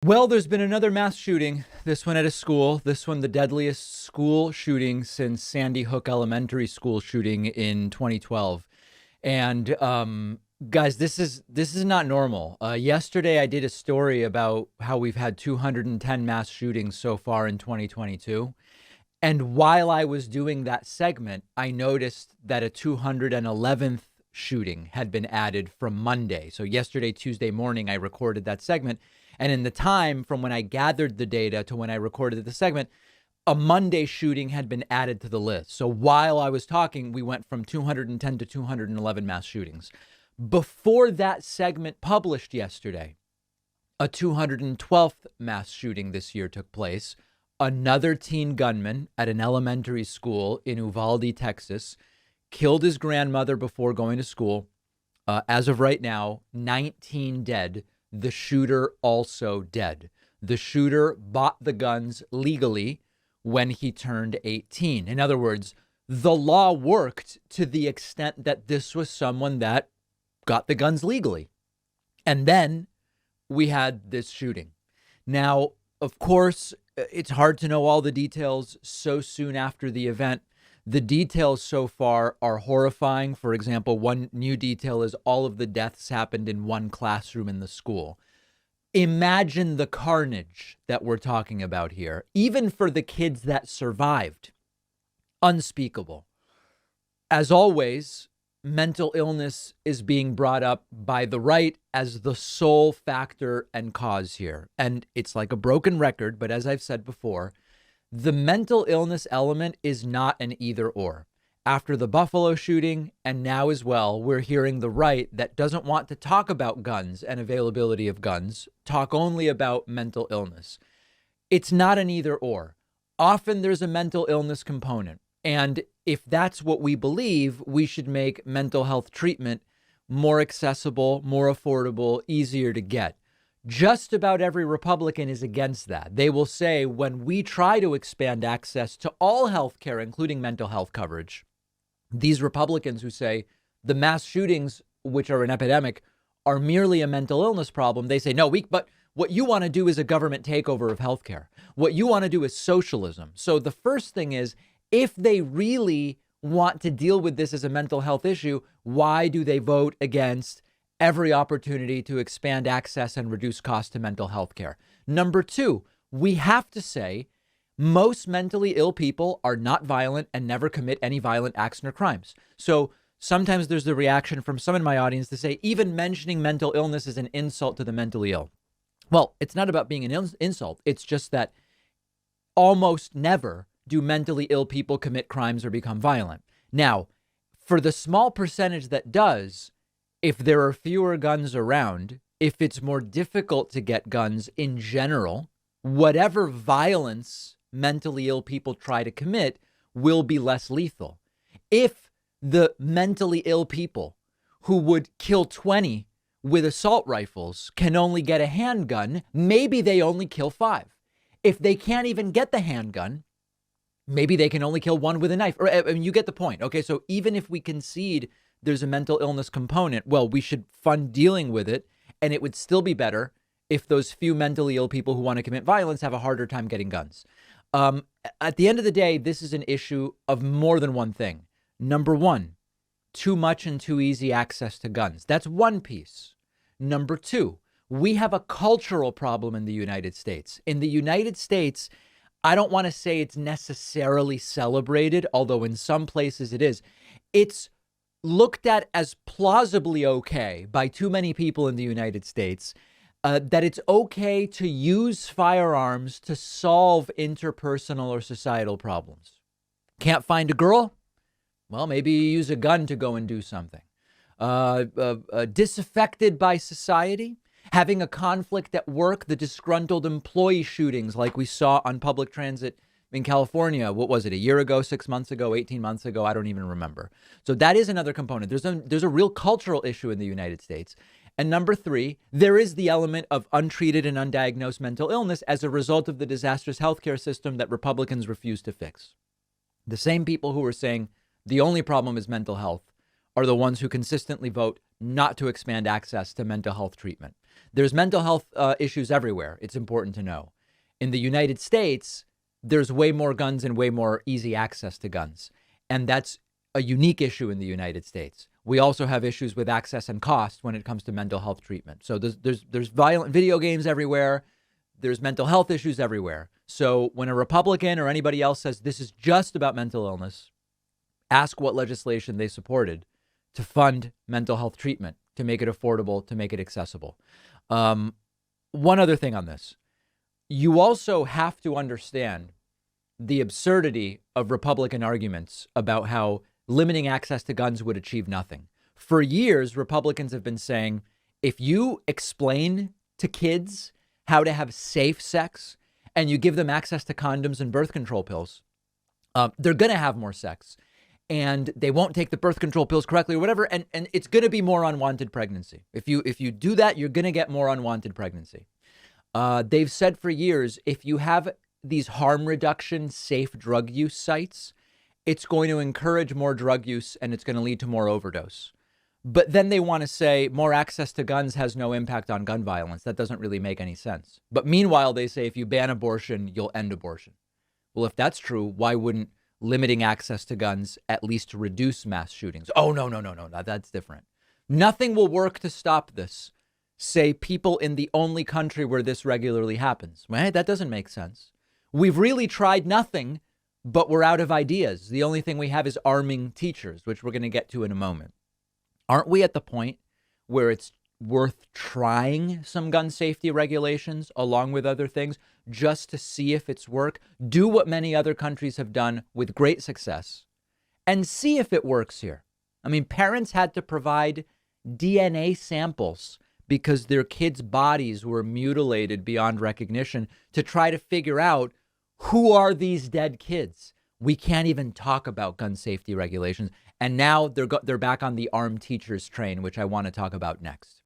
Well, there's been another mass shooting, this one at a school, this one the deadliest school shooting since Sandy Hook Elementary School shooting in 2012. And guys, this is not normal. Yesterday I did a story about how we've had 210 mass shootings so far in 2022. And while I was doing that segment, I noticed that a 211th shooting had been added from Monday. So yesterday, Tuesday morning, I recorded that segment. And in the time from when I gathered the data to when I recorded the segment, a Monday shooting had been added to the list. So while I was talking, we went from 210 to 211 mass shootings. Before that segment published yesterday, a 212th mass shooting this year took place. Another teen gunman at an elementary school in Uvalde, Texas, killed his grandmother before going to school. As of right now, 19 dead. The shooter also dead. The shooter bought the guns legally when he turned 18. In other words, the law worked to the extent that this was someone that got the guns legally. And then we had this shooting. Now, of course, it's hard to know all the details so soon after the event. The details so far are horrifying. For example, one new detail is all of the deaths happened in one classroom in the school. Imagine the carnage that we're talking about here, even for the kids that survived. Unspeakable. As always, mental illness is being brought up by the right as the sole factor and cause here. And it's like a broken record, but as I've said before, the mental illness element is not an either or. After the Buffalo shooting, and now as well, we're hearing the right that doesn't want to talk about guns and availability of guns, talk only about mental illness. It's not an either or. Often there's a mental illness component. And if that's what we believe, we should make mental health treatment more accessible, more affordable, easier to get. Just about every Republican is against that. They will say when we try to expand access to all health care, including mental health coverage, these Republicans who say the mass shootings, which are an epidemic, are merely a mental illness problem, they say, no, but what you want to do is a government takeover of healthcare. What you want to do is socialism. So the first thing is, if they really want to deal with this as a mental health issue, why do they vote against every opportunity to expand access and reduce costs to mental health care? Number two, we have to say most mentally ill people are not violent and never commit any violent acts nor crimes. So sometimes there's the reaction from some in my audience to say even mentioning mental illness is an insult to the mentally ill. Well, it's not about being an insult. It's just that almost never do mentally ill people commit crimes or become violent. Now, for the small percentage that does, if there are fewer guns around, if it's more difficult to get guns in general, whatever violence mentally ill people try to commit will be less lethal. If the mentally ill people who would kill 20 with assault rifles can only get a handgun, maybe they only kill 5. If they can't even get the handgun, maybe they can only kill 1 with a knife. I mean, you get the point. Okay, so even if we concede there's a mental illness component, well, we should fund dealing with it, and it would still be better if those few mentally ill people who want to commit violence have a harder time getting guns. At the end of the day, this is an issue of more than one thing. Number one, too much and too easy access to guns. That's one piece. Number two, we have a cultural problem in the United States. In the United States, I don't want to say it's necessarily celebrated, although in some places it is. It's looked at as plausibly okay by too many people in the United States that it's okay to use firearms to solve interpersonal or societal problems. Can't find a girl? Well, maybe you use a gun to go and do something. Disaffected by society? Having a conflict at work, the disgruntled employee shootings like we saw on public transit in California. What was it, a year ago, 6 months ago, 18 months ago? I don't even remember. So that is another component. There's a real cultural issue in the United States. And number three, there is the element of untreated and undiagnosed mental illness as a result of the disastrous healthcare system that Republicans refuse to fix. The same people who are saying the only problem is mental health are the ones who consistently vote not to expand access to mental health treatment. There's mental health issues everywhere. It's important to know. In the United States, there's way more guns and way more easy access to guns. And that's a unique issue in the United States. We also have issues with access and cost when it comes to mental health treatment. So there's violent video games everywhere. There's mental health issues everywhere. So when a Republican or anybody else says this is just about mental illness, ask what legislation they supported to fund mental health treatment, to make it affordable, to make it accessible. One other thing on this. You also have to understand the absurdity of Republican arguments about how limiting access to guns would achieve nothing. For years, Republicans have been saying, if you explain to kids how to have safe sex and you give them access to condoms and birth control pills, they're going to have more sex and they won't take the birth control pills correctly or whatever. And it's going to be more unwanted pregnancy. If you do that, you're going to get more unwanted pregnancy. They've said for years, if you have these harm reduction, safe drug use sites, it's going to encourage more drug use and it's going to lead to more overdose. But then they want to say more access to guns has no impact on gun violence. That doesn't really make any sense. But meanwhile, they say if you ban abortion, you'll end abortion. Well, if that's true, why wouldn't limiting access to guns at least reduce mass shootings? Oh, no, that's different. Nothing will work to stop this. Say people in the only country where this regularly happens. Right? That doesn't make sense. We've really tried nothing, but we're out of ideas. The only thing we have is arming teachers, which we're going to get to in a moment. Aren't we at the point where it's worth trying some gun safety regulations along with other things just to see if it's work? Do what many other countries have done with great success and see if it works here. I mean, parents had to provide DNA samples because their kids' bodies were mutilated beyond recognition to try to figure out who are these dead kids. We can't even talk about gun safety regulations. And now they're back on the armed teachers train, which I want to talk about next.